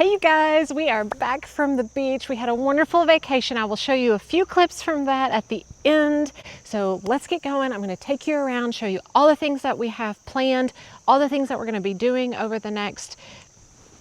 Hey you guys, we are back from the beach. We had a wonderful vacation. I will show you a few clips from that at the end. So let's get going. I'm going to take you around, show you all the things that we have planned, all the things that we're going to be doing over the next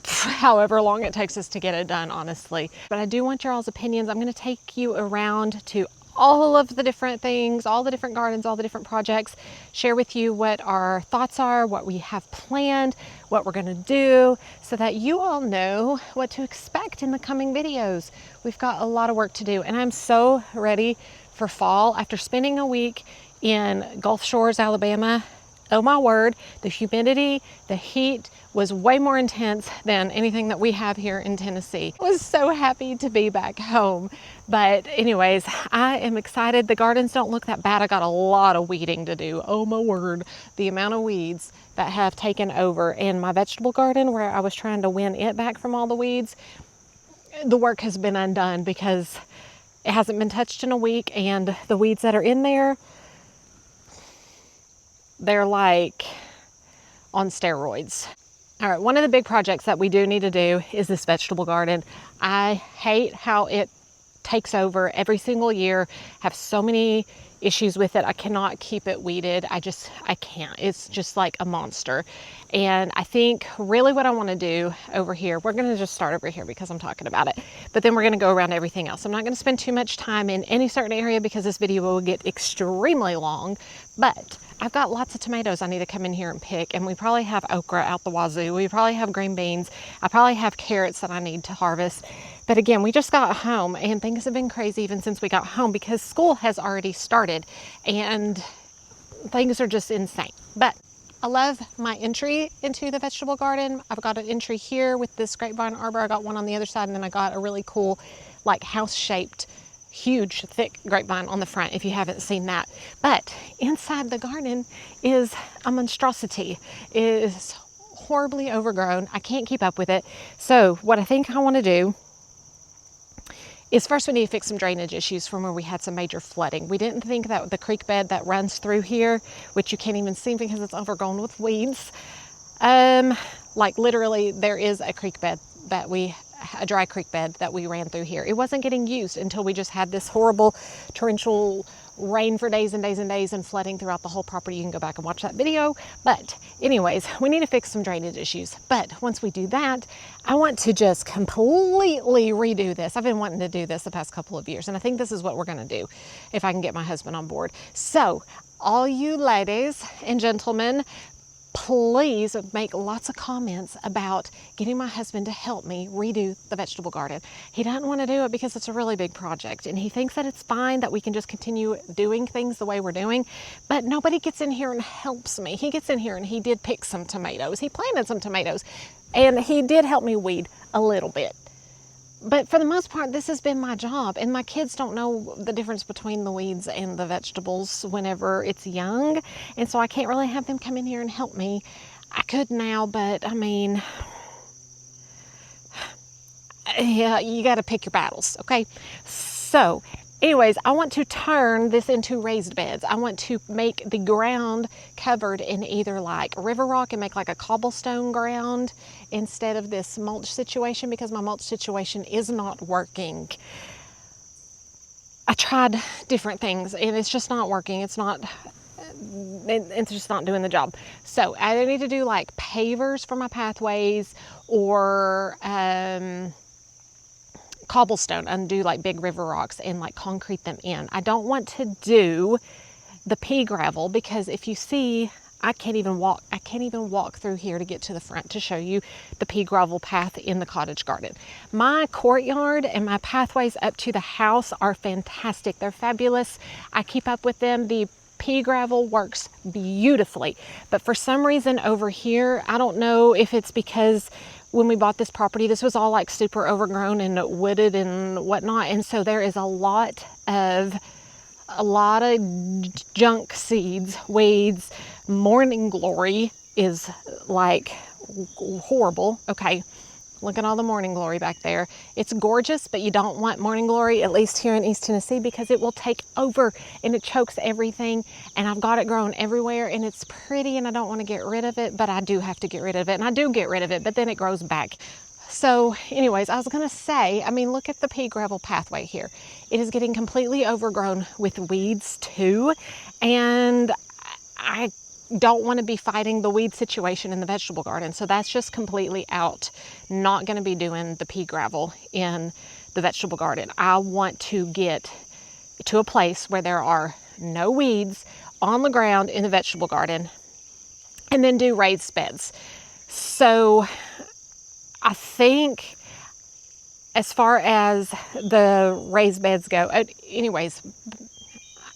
however long it takes us to get it done, honestly. But I do want your all's opinions. I'm going to take you around to all of the different things, all the different gardens, all the different projects, share with you what our thoughts are, what we have planned, what we're going to do, so that you all know what to expect in the coming videos. We've got a lot of work to do, and I'm so ready for fall. After spending a week in Gulf Shores, Alabama, oh my word, the humidity, the heat was way more intense than anything that we have here in Tennessee. I was so happy to be back home. But anyways, I am excited. The gardens don't look that bad. I got a lot of weeding to do. Oh my word, the amount of weeds that have taken over. And my vegetable garden, where I was trying to win it back from all the weeds, the work has been undone because it hasn't been touched in a week, and the weeds that are in there, they're like on steroids. All right, one of the big projects that we do need to do is this vegetable garden. I hate how it takes over every single year. Have so many issues with it. I cannot keep it weeded. I can't. It's just like a monster. And I think really what I want to do over here, we're going to just start over here because I'm talking about it, but then we're going to go around everything else. I'm not going to spend too much time in any certain area because this video will get extremely long, but I've got lots of tomatoes I need to come in here and pick, and we probably have okra out the wazoo. We probably have green beans. I probably have carrots that I need to harvest. But again, we just got home and things have been crazy even since we got home because school has already started and things are just insane. But I love my entry into the vegetable garden. I've got an entry here with this grapevine arbor. I got one on the other side, and then I got a really cool like house-shaped huge thick grapevine on the front, if you haven't seen that. But inside the garden is a monstrosity. It is horribly overgrown. I can't keep up with it. So what I think I want to do is first we need to fix some drainage issues from where we had some major flooding. We didn't think that the creek bed that runs through here, which you can't even see because it's overgrown with weeds, like literally there is a creek bed that a dry creek bed that we ran through here. It wasn't getting used until we just had this horrible torrential rain for days and days and days and flooding throughout the whole property. You can go back and watch that video. But anyways, we need to fix some drainage issues. But once we do that, I want to just completely redo this. I've been wanting to do this the past couple of years, and I think this is what we're going to do if I can get my husband on board. So all you ladies and gentlemen, please make lots of comments about getting my husband to help me redo the vegetable garden. He doesn't want to do it because it's a really big project, and he thinks that it's fine that we can just continue doing things the way we're doing, but nobody gets in here and helps me. He gets in here and he did pick some tomatoes. He planted some tomatoes, and he did help me weed a little bit. But for the most part, this has been my job, and my kids don't know the difference between the weeds and the vegetables whenever it's young, and so I can't really have them come in here and help me. I could now, but I mean, yeah, you got to pick your battles, okay? So anyways, I want to turn this into raised beds. I want to make the ground covered in either like river rock and make like a cobblestone ground instead of this mulch situation, because my mulch situation is not working. I tried different things and it's just not working. It's just not doing the job. So I need to do like pavers for my pathways, or cobblestone, and do like big river rocks and like concrete them in. I don't want to do the pea gravel because if you see, I can't even walk through here to get to the front to show you the pea gravel path in the cottage garden. My courtyard and my pathways up to the house are fantastic. They're fabulous. I keep up with them. The pea gravel works beautifully, but for some reason over here, I don't know if it's because when we bought this property, this was all like super overgrown and wooded and whatnot. And so there is a lot of junk seeds, weeds. Morning glory is like horrible. Okay. Look at all the morning glory back there. It's gorgeous, but you don't want morning glory, at least here in East Tennessee, because it will take over and it chokes everything. And I've got it growing everywhere and it's pretty and I don't want to get rid of it, but I do have to get rid of it. And I do get rid of it, but then it grows back. So anyways, I was gonna say, I mean, look at the pea gravel pathway here. It is getting completely overgrown with weeds too. And I don't want to be fighting the weed situation in the vegetable garden. So that's just completely out. Not gonna be doing the pea gravel in the vegetable garden. I want to get to a place where there are no weeds on the ground in the vegetable garden, and then do raised beds. So I think as far as the raised beds go, anyways,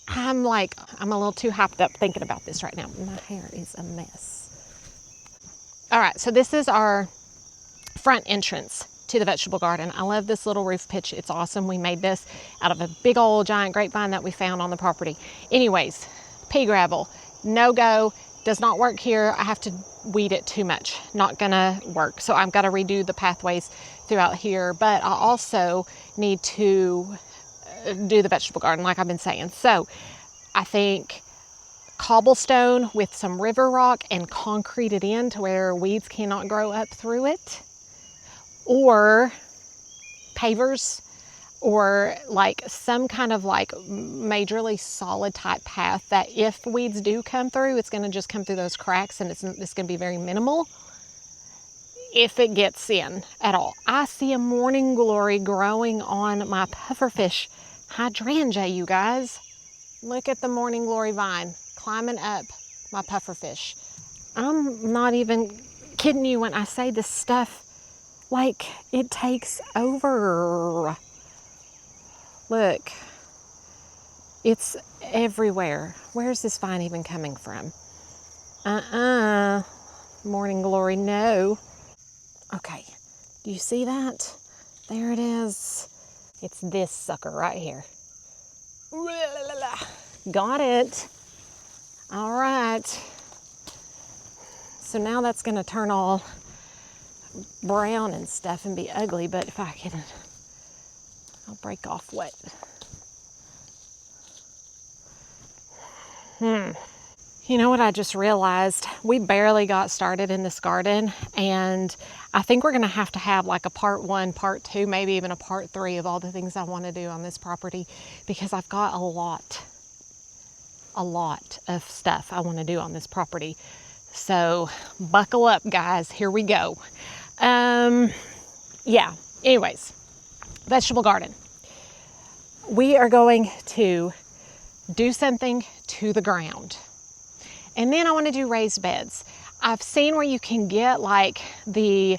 I'm a little too hyped up thinking about this right now. My hair is a mess. All right, so this is our front entrance to the vegetable garden. I love this little roof pitch. It's awesome. We made this out of a big old giant grapevine that we found on the property. Anyways, pea gravel, no go, does not work here. I have to weed it too much. Not gonna work. So I've got to redo the pathways throughout here, but I also need to do the vegetable garden like I've been saying. So I think cobblestone with some river rock and concrete it in to where weeds cannot grow up through it, or pavers, or like some kind of like majorly solid type path that if weeds do come through, it's going to just come through those cracks, and it's going to be very minimal if it gets in at all. I see a morning glory growing on my pufferfish hydrangea, you guys. Look at the morning glory vine climbing up my pufferfish. I'm not even kidding you when I say this stuff, like, it takes over. Look, it's everywhere. Where's this vine even coming from? Morning glory, no. Okay, do you see that? There it is. It's this sucker right here. Got it. All right. So now that's gonna turn all brown and stuff and be ugly, but if I can, I'll break off what. You know what I just realized? We barely got started in this garden, and I think we're gonna have to have like a part 1, part 2, maybe even a part 3 of all the things I wanna do on this property, because I've got a lot of stuff I wanna do on this property. So buckle up, guys, here we go. Yeah, anyways, vegetable garden. We are going to do something to the ground. And then I want to do raised beds. I've seen where you can get like the,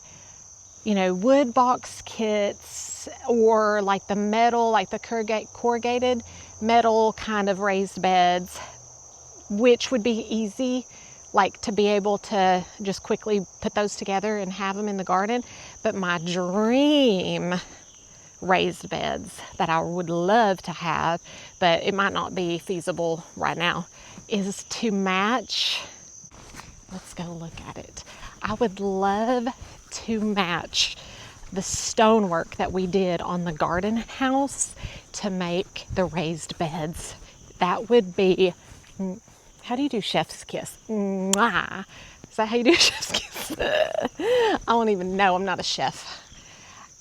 wood box kits, or like the metal, like the corrugated metal kind of raised beds, which would be easy, like to be able to just quickly put those together and have them in the garden. But my dream raised beds that I would love to have, but it might not be feasible right now, is to match. Let's go look at it. I would love to match the stonework that we did on the garden house to make the raised beds. That would be, how do you do chef's kiss? Mwah. Is that how you do chef's kiss? I don't even know, I'm not a chef.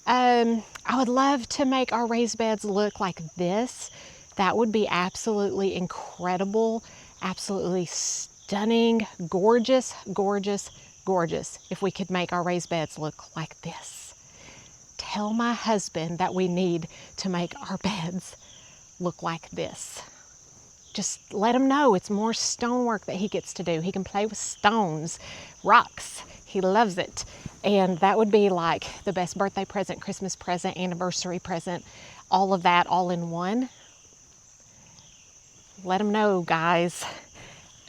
I would love to make our raised beds look like this. That would be absolutely incredible, absolutely stunning, gorgeous, gorgeous, gorgeous if we could make our raised beds look like this. Tell my husband that we need to make our beds look like this. Just let him know it's more stonework that he gets to do. He can play with stones, rocks. He loves it. And that would be like the best birthday present, Christmas present, anniversary present, all of that all in one. Let him know, guys.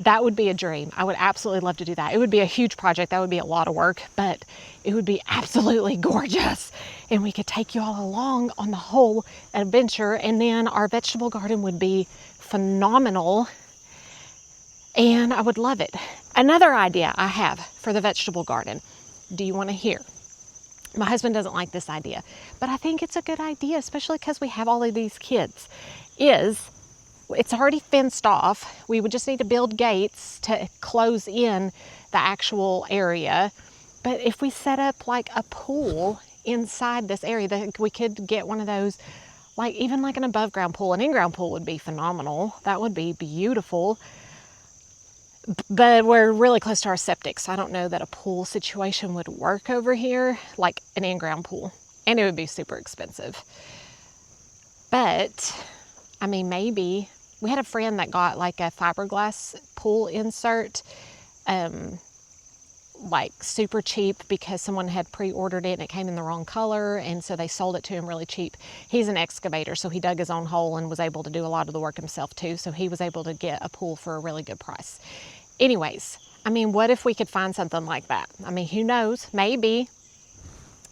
That would be a dream. I would absolutely love to do that. It would be a huge project. That would be a lot of work, but it would be absolutely gorgeous. And we could take you all along on the whole adventure, and then our vegetable garden would be phenomenal. And I would love it. Another idea I have for the vegetable garden. Do you want to hear? My husband doesn't like this idea, but I think it's a good idea, especially because we have all of these kids, it's already fenced off. We would just need to build gates to close in the actual area. But if we set up like a pool inside this area. That we could get one of those, like even like an above ground pool. An in-ground pool would be phenomenal. That would be beautiful. But we're really close to our septic, so I don't know that a pool situation would work over here, like an in-ground pool. And it would be super expensive. But, I mean, maybe. We had a friend that got like a fiberglass pool insert, like super cheap because someone had pre-ordered it and it came in the wrong color, and so they sold it to him really cheap. He's an excavator, so he dug his own hole and was able to do a lot of the work himself too, so he was able to get a pool for a really good price. Anyways, I mean, what if we could find something like that? I mean, who knows? Maybe.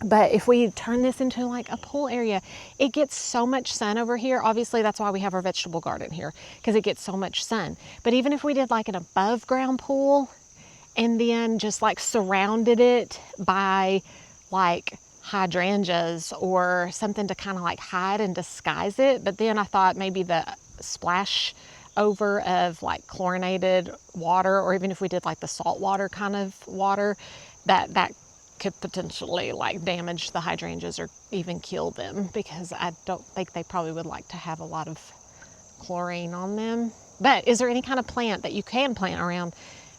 But if we turn this into like a pool area, it gets so much sun over here. Obviously, that's why we have our vegetable garden here, because it gets so much sun. But even if we did like an above ground pool and then just like surrounded it by like hydrangeas or something to kind of like hide and disguise it. But then I thought maybe the splash over of like chlorinated water, or even if we did like the salt water kind of water, that could potentially like damage the hydrangeas or even kill them, because I don't think they probably would like to have a lot of chlorine on them. But is there any kind of plant that you can plant around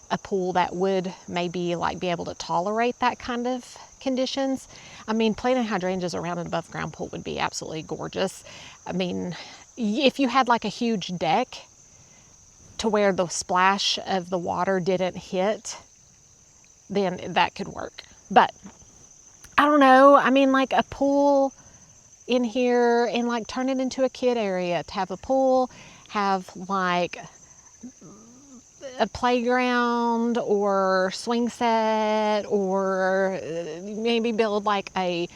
a pool that would maybe like be able to tolerate that kind of conditions? I mean, planting hydrangeas around an above ground pool would be absolutely gorgeous. I mean, if you had like a huge deck to where the splash of the water didn't hit, then that could work. But I don't know. I mean, like a pool in here and like turn it into a kid area, to have a pool, have like a playground or swing set, or maybe build like a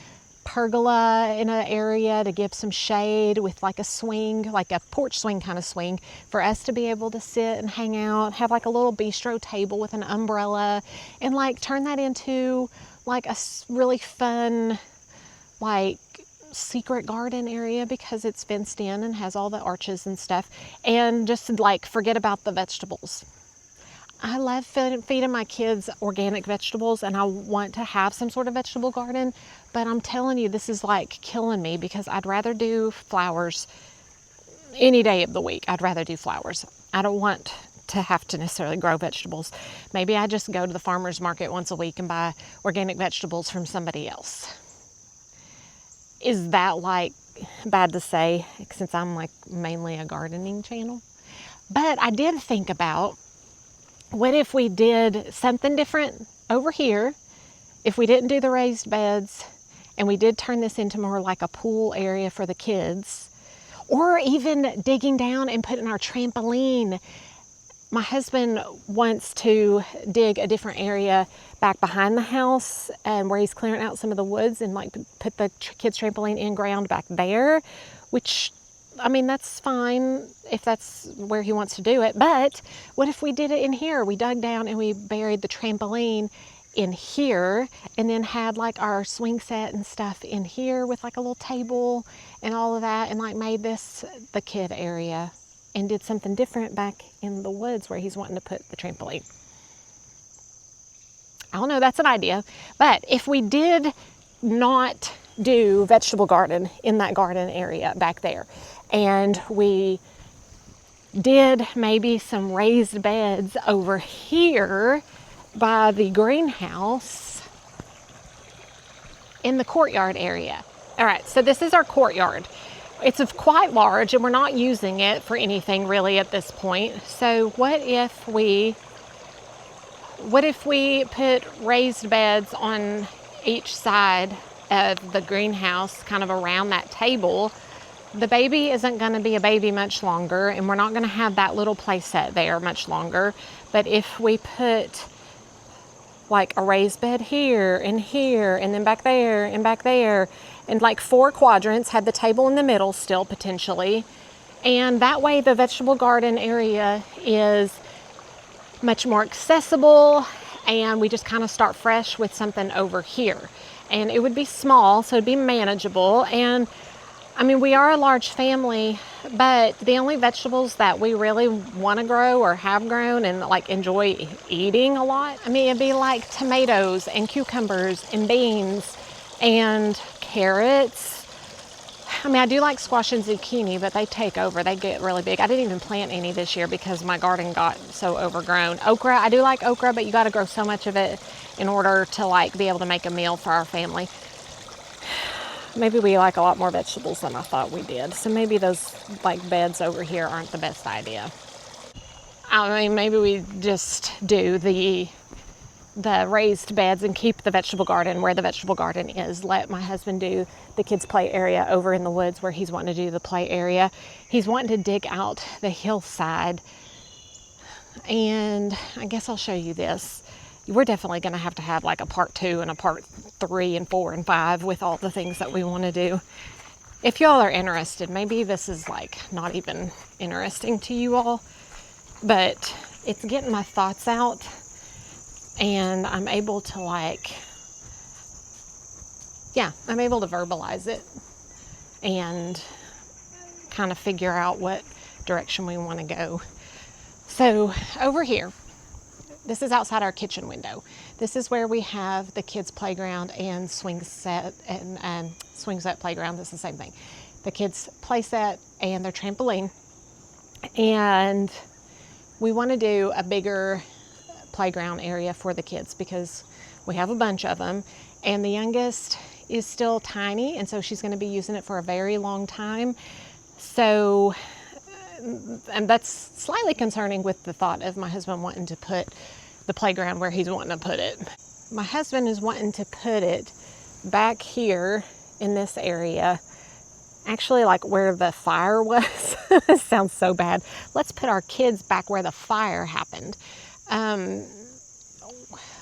pergola in an area to give some shade with like a swing, like a porch swing kind of swing, for us to be able to sit and hang out, have like a little bistro table with an umbrella, and like turn that into like a really fun like secret garden area, because it's fenced in and has all the arches and stuff, and just like forget about the vegetables. I love feeding my kids organic vegetables, and I want to have some sort of vegetable garden, but I'm telling you, this is like killing me, because I'd rather do flowers any day of the week. I'd rather do flowers. I don't want to have to necessarily grow vegetables. Maybe I just go to the farmer's market once a week and buy organic vegetables from somebody else. Is that like bad to say, since I'm like mainly a gardening channel? But I did think about, what if we did something different over here? If we didn't do the raised beds and we did turn this into more like a pool area for the kids, or even digging down and putting our trampoline. My husband wants to dig a different area back behind the house, and where he's clearing out some of the woods, and like put the kids' trampoline in ground back there, which, I mean, that's fine if that's where he wants to do it. But what if we did it in here? We dug down and we buried the trampoline in here, and then had like our swing set and stuff in here with like a little table and all of that, and like made this the kid area, and did something different back in the woods where he's wanting to put the trampoline. I don't know, that's an idea. But if we did not do vegetable garden in that garden area back there, and we did maybe some raised beds over here by the greenhouse in the courtyard area. All right, so this is our courtyard. It's quite large, and we're not using it for anything really at this point. So what if we put raised beds on each side of the greenhouse, kind of around that table? The baby isn't going to be a baby much longer, and we're not going to have that little play set there much longer. But if we put like a raised bed here, and then back there, and like 4 quadrants, had the table in the middle still potentially, and that way the vegetable garden area is much more accessible, and we just kind of start fresh with something over here. And it would be small, so it'd be manageable. And I mean, we are a large family, but the only vegetables that we really want to grow or have grown and like enjoy eating a lot, I mean, it'd be like tomatoes and cucumbers and beans and carrots. I mean, I do like squash and zucchini, but they take over. They get really big. I didn't even plant any this year because my garden got so overgrown. Okra, I do like okra, but you got to grow so much of it in order to like be able to make a meal for our family. Maybe we like a lot more vegetables than I thought we did. So maybe those like beds over here aren't the best idea. I mean, maybe we just do the raised beds and keep the vegetable garden where the vegetable garden is. Let my husband do the kids' play area over in the woods where he's wanting to do the play area. He's wanting to dig out the hillside. And I guess I'll show you this. We're definitely going to have like a part 2 and a part 3 and 4 and 5 with all the things that we want to do. If y'all are interested, maybe this is like not even interesting to you all, but it's getting my thoughts out. And I'm able to I'm able to verbalize it and kind of figure out what direction we want to go. So over here, this is outside our kitchen window. This is where we have the kids' playground and swing set and swing set playground. It's the same thing. The kids' play set and their trampoline. And we want to do a bigger playground area for the kids because we have a bunch of them, and the youngest is still tiny, and so she's going to be using it for a very long time. So, and that's slightly concerning with the thought of my husband wanting to put the playground where he's wanting to put it. My husband is wanting to put it back here in this area, actually like where the fire was. This sounds so bad. Let's put our kids back where the fire happened.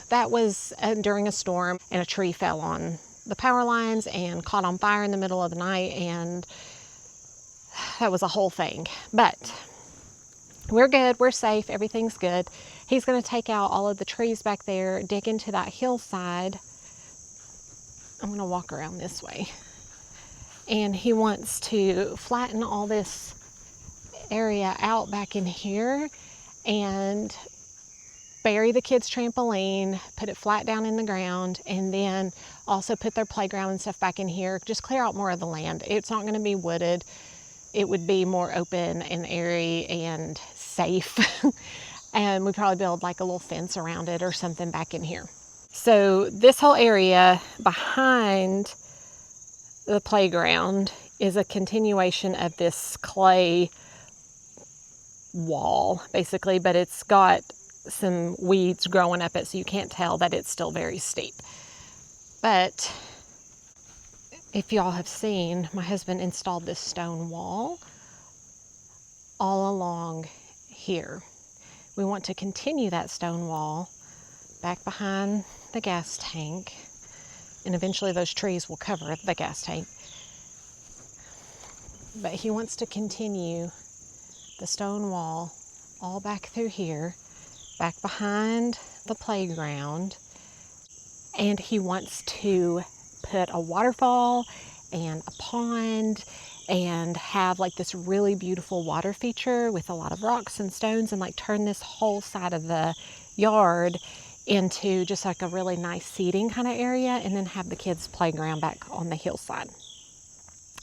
That was during a storm, and a tree fell on the power lines and caught on fire in the middle of the night, and that was a whole thing. But we're good, we're safe, everything's good. He's going to take out all of the trees back there, dig into that hillside. I'm going to walk around this way. And he wants to flatten all this area out back in here and bury the kids' trampoline, put it flat down in the ground, and then also put their playground and stuff back in here. Just clear out more of the land. It's not going to be wooded. It would be more open and airy and safe. And we'd probably build like a little fence around it or something back in here. So this whole area behind the playground is a continuation of this clay wall, basically, but it's got some weeds growing up it, so you can't tell that it's still very steep. But if y'all have seen, my husband installed this stone wall all along here. We want to continue that stone wall back behind the gas tank, and eventually those trees will cover the gas tank. But he wants to continue the stone wall all back through here, back behind the playground, and he wants to put a waterfall and a pond and have like this really beautiful water feature with a lot of rocks and stones, and like turn this whole side of the yard into just like a really nice seating kind of area, and then have the kids' playground back on the hillside.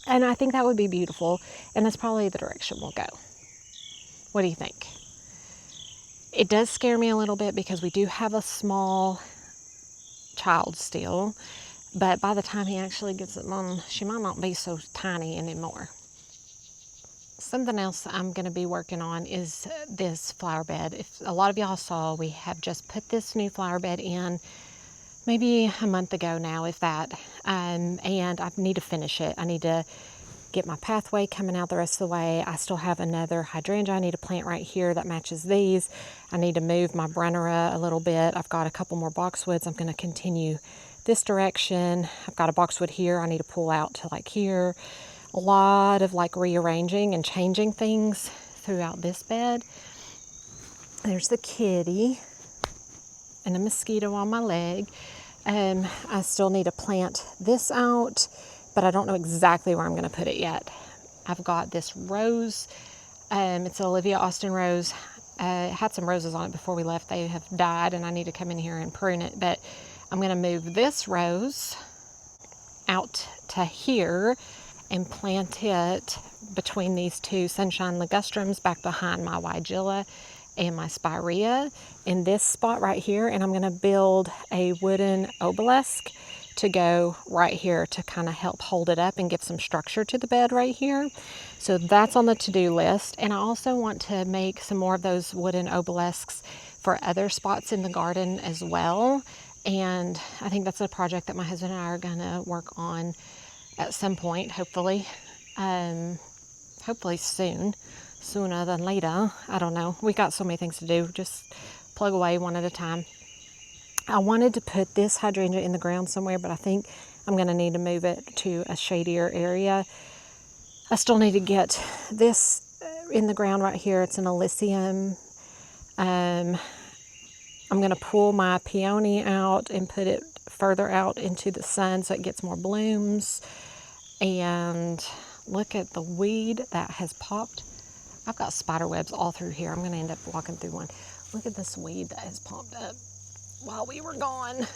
And I think that would be beautiful, and that's probably the direction we'll go. What do you think? It does scare me a little bit because we do have a small child still, but by the time he actually gets it on, she might not be so tiny anymore. Something else I'm going to be working on is this flower bed. If a lot of y'all saw, we have just put this new flower bed in maybe a month ago now, if that, and I need to finish it. I need to get my pathway coming out the rest of the way. I still have another hydrangea I need to plant right here that matches these. I need to move my brunnera a little bit. I've got a couple more boxwoods. I'm going to continue this direction. I've got a boxwood here I need to pull out to like here. A lot of like rearranging and changing things throughout this bed. There's the kitty and a mosquito on my leg. I still need to plant this out, but I don't know exactly where I'm going to put it yet. I've got this rose. It's an Olivia Austin rose. It had some roses on it before we left. They have died, and I need to come in here and prune it. But I'm going to move this rose out to here and plant it between these two sunshine ligustrums back behind my weigela and my spirea in this spot right here. And I'm gonna build a wooden obelisk to go right here to kind of help hold it up and give some structure to the bed right here. So that's on the to-do list. And I also want to make some more of those wooden obelisks for other spots in the garden as well. And I think that's a project that my husband and I are gonna work on at some point, hopefully. Hopefully soon, sooner than later. I don't know. We got so many things to do. Just plug away one at a time. I wanted to put this hydrangea in the ground somewhere, but I think I'm gonna need to move it to a shadier area. I still need to get this in the ground right here. It's an Elysium. I'm gonna pull my peony out and put it further out into the sun so it gets more blooms. And look at the weed that has popped. I've got spider webs all through here. I'm gonna end up walking through one. Look at this weed that has popped up while we were gone.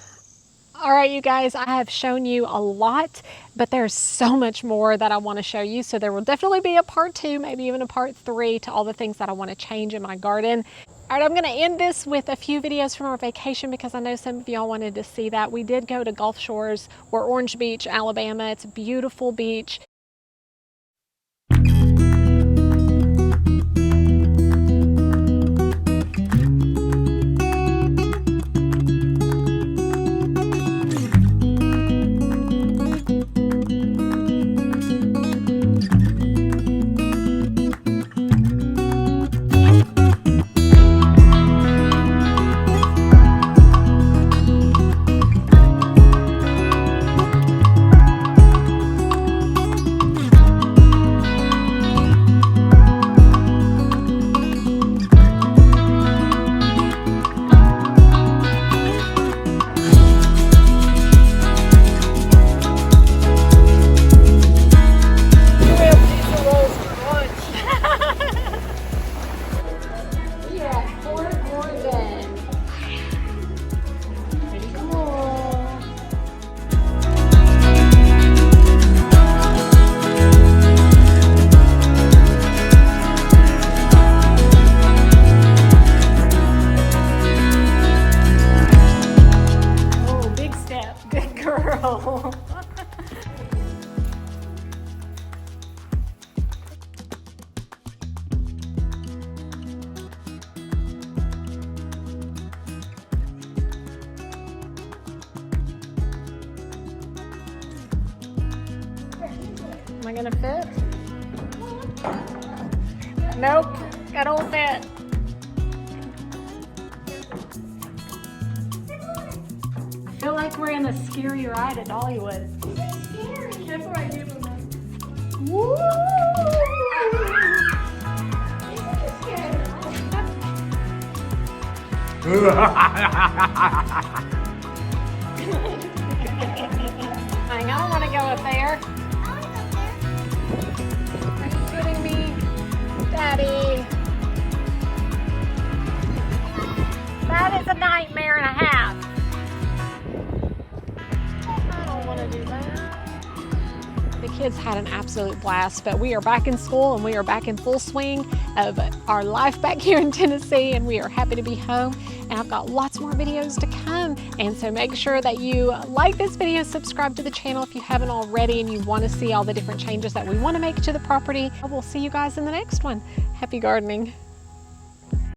All right, you guys, I have shown you a lot, but there's so much more that I want to show you. So there will definitely be a part 2, maybe even a part 3 to all the things that I want to change in my garden. All right, I'm going to end this with a few videos from our vacation because I know some of y'all wanted to see that. We did go to Gulf Shores or Orange Beach, Alabama. It's a beautiful beach. Am I gonna fit? Nope, that don't fit. I feel like we're in a scary ride at Dollywood. Scary. That's what I do for them. Woo! I don't want to go up there. Are you kidding me, Daddy? That is a nightmare and a half. I don't want to do that. The kids had an absolute blast, but we are back in school and we are back in full swing of our life back here in Tennessee, and we are happy to be home. And I've got lots more videos to come. And so make sure that you like this video, subscribe to the channel if you haven't already, and you want to see all the different changes that we want to make to the property. We'll see you guys in the next one. Happy gardening.